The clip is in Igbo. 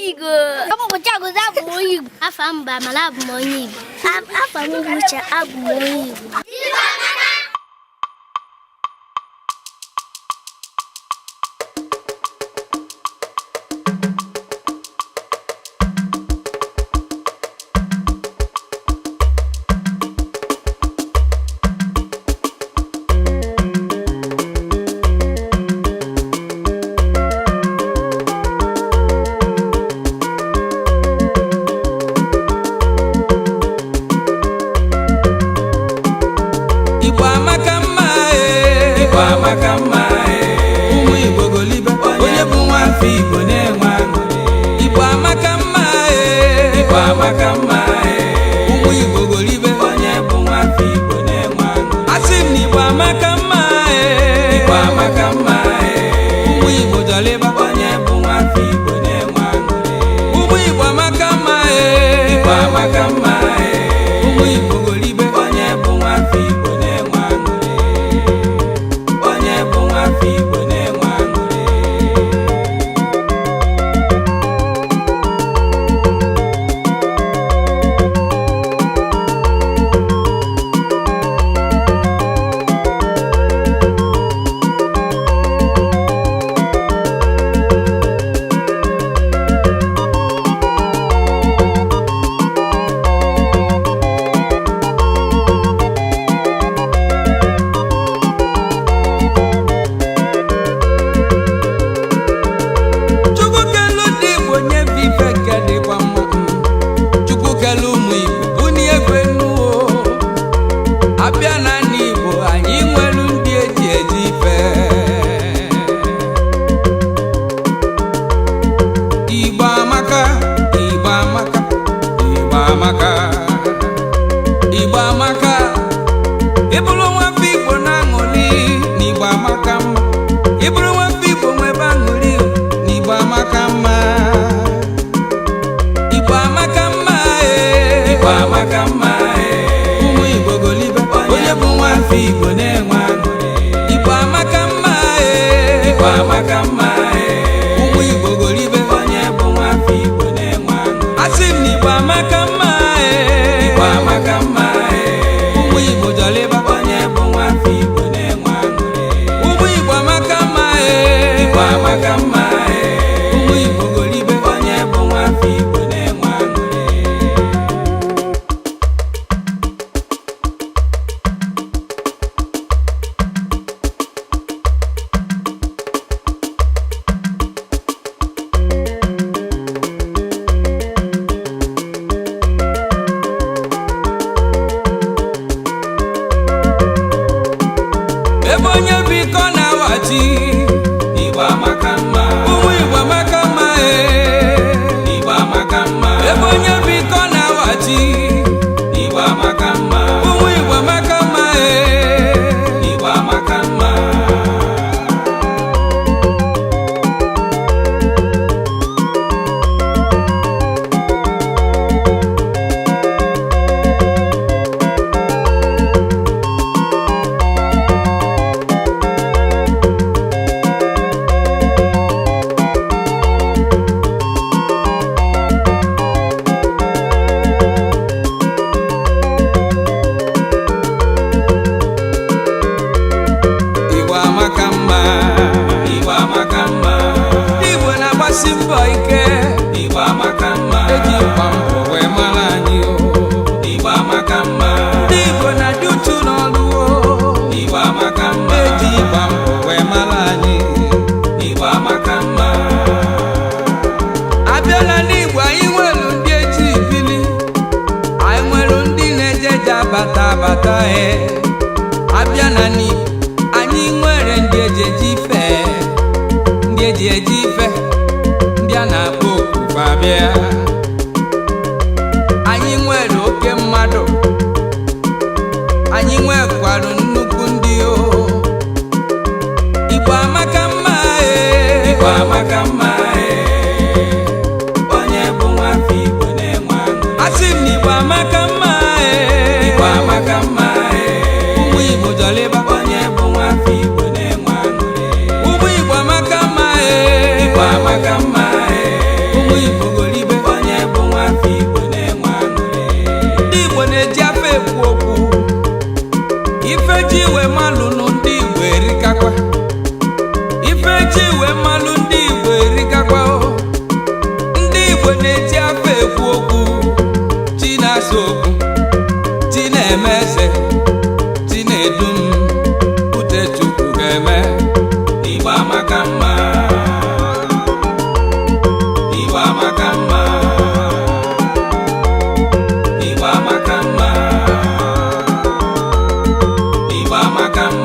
Igbo. Kamu kuchagu za abụ Igbo. Afa mba mala abụ Igbo. Afa m wucha abụ Igbo. Igbo na-enwe aṅụrị. Igbo amaka mma Igbo amaka mma ụmụ Igbo golibe onye bụ nwafọ Igbo na-enwe aṅụrị. Asị m na Igbo amaka mma Igbo amaka mma ụmụ Igbo jọlịba onye bụ nwafọ Igbo na-enwe aṅụrị. Ụmụ Igbo amaka mma Igbo amaka mma ụmụ Igbo golibe onye bụ nwafọ Igbo na-enwe aṅụrị. Onye bụ nwafọ Igbo na-enwe aṅụrị. Abịa na n'Igbo anyị nwere ndị eji ife. Igbo amaka Igbo amaka Igbo amaka Igbo amaka ịbụrụ nwafọ Igbo na-aṅụrị n'Igbo amaka mma. Ịbụrụ nwafọ Igbo nwebe aṅụrị n'Igbo amaka mma. Igbo amaka mma Igbo amaka mma ụmụ Igbo golibe onye bụ nwafọ Igbo na-enwe aṅụrị. Igbo amaka mma Igbo amaka mma ụmụ Igbo golibe onye bụ nwafọ Igbo na-enwe aṅụrị. Asị m na Igbo amaka mma Igbo amaka mma ụmụ Igbo jọlịba onye bụ nwafọ Igbo na-enwe aṅụrị. Ụmụ Igbo amaka mma Igbo amaka mma ụmụ Igbo golibe onye bụ nwafọ Igbo na-enwe aṅụrị. Ebe onye biko na-awachi Igbo amaka mma ụmụ Igbo amaka mma Igbo amaka mma. Ebe onye biko na-awachi Igbo amaka mma ụmụ Igbo amaka mma Igbo amaka mma. Igbo na-agbasi mbọ ike Igbo amaka mma eji ịgba mbọ wee mara anyị Igbo amaka mma. Ndị Igbo na-adị uchu n'ọrụ Igbo amaka mma eji ịgba mbọ wee mara anyị Igbo amaka mma. Abịala n'Igbo anyị nwere ndị eji ibili anyị nwere ndị na-ejeje abata abata abịa na n'Igbo anyị nwere ndị eji ife ndị eji ife ndị a na-akpọ oku abịa. Anyị nwere oke mmadụ anyị nwekwara nnukwu ndị Igbo amaka mma Igbo amaka mma onye bụ nwafọ Igbo na-enwe aṅụrị. Asị m na Igbo amaka mma Igbo amaka mma ụmụ Igbo jọlịba onye bụ nwafọ Igbo na-enwe aṅụrị. Ụmụ Igbo amaka mma Igbo amaka mma ụmụ Igbo amaka mma